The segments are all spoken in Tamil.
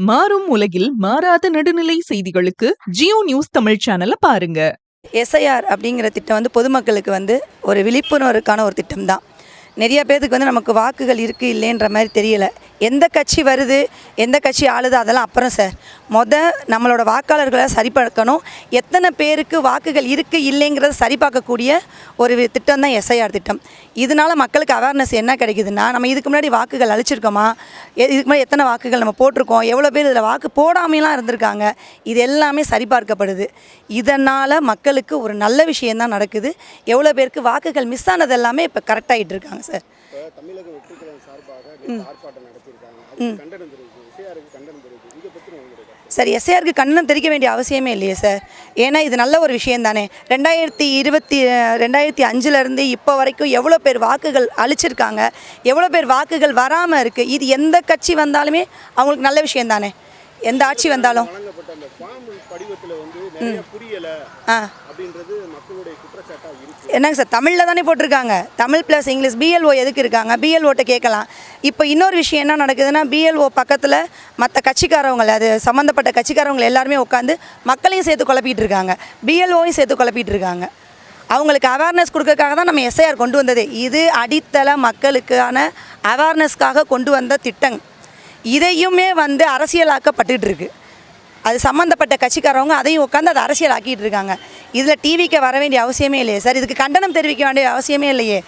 மாறும் உலகில் மாறாத நடுநிலை செய்திகளுக்கு ஜியோ நியூஸ் தமிழ் சேனலை பாருங்க. எஸ்ஐஆர் அப்படிங்கிற திட்டம் பொதுமக்களுக்கு ஒரு விழிப்புணர்வுக்கான ஒரு திட்டம் தான். நிறைய பேருக்கு நமக்கு வாக்குகள் இருக்குது இல்லைன்ற மாதிரி தெரியல. எந்த கட்சி வருது, எந்த கட்சி ஆளுது அதெல்லாம் அப்புறம் சார். நம்மளோட வாக்காளர்களை சரிபார்க்கணும். எத்தனை பேருக்கு வாக்குகள் இருக்குது இல்லைங்கிறத சரிபார்க்கக்கூடிய ஒரு திட்டம் தான் எஸ்ஐஆர் திட்டம். இதனால் மக்களுக்கு அவேர்னஸ் என்ன கிடைக்குதுன்னா, நம்ம இதுக்கு முன்னாடி வாக்குகள் அளிச்சிருக்கோமா, இதுக்கு முன்னாடி எத்தனை வாக்குகள் நம்ம போட்டிருக்கோம், எவ்வளோ பேர் இதில் வாக்கு போடாமலாம் இருந்திருக்காங்க, இது எல்லாமே சரிபார்க்கப்படுது. இதனால் மக்களுக்கு ஒரு நல்ல விஷயந்தான் நடக்குது. எவ்வளோ பேருக்கு வாக்குகள் மிஸ் ஆனது எல்லாமே இப்போ கரெக்டாகிட்டு இருக்காங்க சார். தமிழக வெற்றிக்கழகம் சார்பாக ஆர்ப்பாட்டம் நடத்தியிருக்காங்க. சார், எஸ்ஐஆருக்கு கண்டனம் தெரிவிக்க வேண்டிய அவசியமே இல்லையே சார். ஏன்னா இது நல்ல ஒரு விஷயம் தானே. 2005 இப்போ வரைக்கும் எவ்வளோ பேர் வாக்குகள் அளிச்சிருக்காங்க, எவ்வளோ பேர் வாக்குகள் வராமல் இருக்குது. இது எந்த கட்சி வந்தாலுமே அவங்களுக்கு நல்ல விஷயம் தானே. எந்த ஆட்சி வந்தாலும் என்னங்க சார், தமிழில் தானே போட்டிருக்காங்க. Tamil plus English. பிஎல்ஓ எதுக்கு இருக்காங்க, பிஎல்ஓட்ட கேட்கலாம். இப்போ இன்னொரு விஷயம் என்ன நடக்குதுன்னா, பிஎல்ஓ பக்கத்தில் மற்ற கட்சிக்காரவங்களை, அது சம்மந்தப்பட்ட கட்சிக்காரவங்களை எல்லாருமே உட்காந்து மக்களையும் சேர்த்து குழப்பிட்டு இருக்காங்க, பிஎல்ஓவையும் சேர்த்து குழப்பிட்டு இருக்காங்க. அவங்களுக்கு அவேர்னஸ் கொடுக்கறதுக்காக தான் நம்ம எஸ்ஐஆர் கொண்டு வந்தது. இது அடித்தள மக்களுக்கான அவேர்னஸ்க்காக கொண்டு வந்த திட்டம். இதையுமே அரசியலாக்கப்பட்டு இருக்கு. அது சம்மந்தப்பட்ட கட்சிக்காரவங்க அதையும் உட்காந்து அதை அரசியல் ஆக்கிட்டு இருக்காங்க. இதில் டிவிக்கு வர வேண்டிய அவசியமே இல்லையே சார். இதுக்கு கண்டனம் தெரிவிக்க வேண்டிய அவசியமே இல்லையே.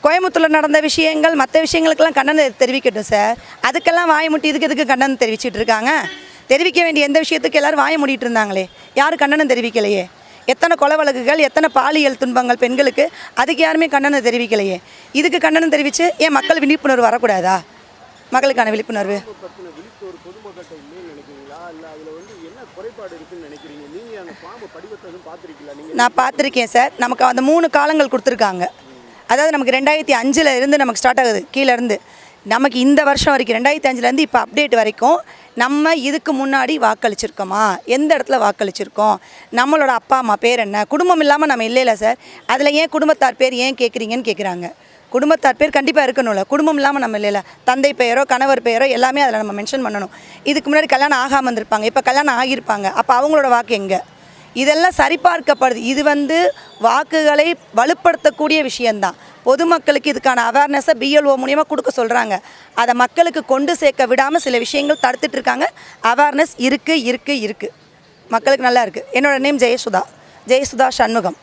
கோயம்புத்தூரில் நடந்த விஷயங்கள், மற்ற விஷயங்களுக்கெல்லாம் கண்டனம் தெரிவிக்கட்டும் சார். அதுக்கெல்லாம் வாய முட்டி எதுக்கு கண்டனம் தெரிவிச்சிட்டு இருக்காங்க? தெரிவிக்க வேண்டிய எந்த விஷயத்துக்கு எல்லோரும் வாய மூடிட்டு இருந்தாங்களே, யாரும் கண்டனம் தெரிவிக்கலையே. எத்தனை கொலை வழக்குகள், எத்தனை பாலியல் துன்பங்கள் பெண்களுக்கு, அதுக்கு யாருமே கண்டனம் தெரிவிக்கலையே. இதுக்கு கண்டனம் தெரிவித்து ஏன் மக்கள் விழிப்புணர்வு வரக்கூடாதா? மக்களுக்கான விழிப்புணர்வு நான் பார்த்துருக்கேன் சார். நமக்கு அந்த 3 காலங்கள் கொடுத்துருக்காங்க. அதாவது நமக்கு 2005 நமக்கு ஸ்டார்ட் ஆகுது கீழேருந்து. நமக்கு இந்த வருஷம் வரைக்கும் 2005 இப்போ அப்டேட் வரைக்கும் நம்ம இதுக்கு முன்னாடி வாக்களிச்சிருக்கோமா, எந்த இடத்துல வாக்களிச்சிருக்கோம், நம்மளோட அப்பா அம்மா பேர் என்ன, குடும்பம் இல்லாமல் நம்ம இல்லைல்ல சார். அதில் ஏன் குடும்பத்தார் பேர் ஏன் கேட்குறீங்கன்னு கேட்குறாங்க. குடும்பத்தார் பேர் கண்டிப்பாக இருக்கணும்ல. குடும்பம் இல்லாமல் நம்ம இல்லைல்ல. தந்தை பெயரோ கணவர் பெயரோ எல்லாமே அதில் நம்ம மென்ஷன் பண்ணணும். இதுக்கு முன்னாடி கல்யாணம் ஆகாமல் இருந்திருப்பாங்க, இப்போ கல்யாணம் ஆகியிருப்பாங்க. அப்போ அவங்களோட வாக்கு எங்கே? இதெல்லாம் சரிபார்க்கப்படுது. இது வாக்குகளை வலுப்படுத்தக்கூடிய விஷயந்தான். பொதுமக்களுக்கு இதுக்கான அவேர்னஸை பிஎல்ஓ மூலியமாக கொடுக்க சொல்கிறாங்க. அதை மக்களுக்கு கொண்டு சேர்க்க விடாமல் சில விஷயங்கள் தடுத்துட்டு இருக்காங்க. அவேர்னஸ் இருக்குது. மக்களுக்கு நல்லா இருக்குது. என்னோடய நேம் ஜெயசுதா சண்முகம்.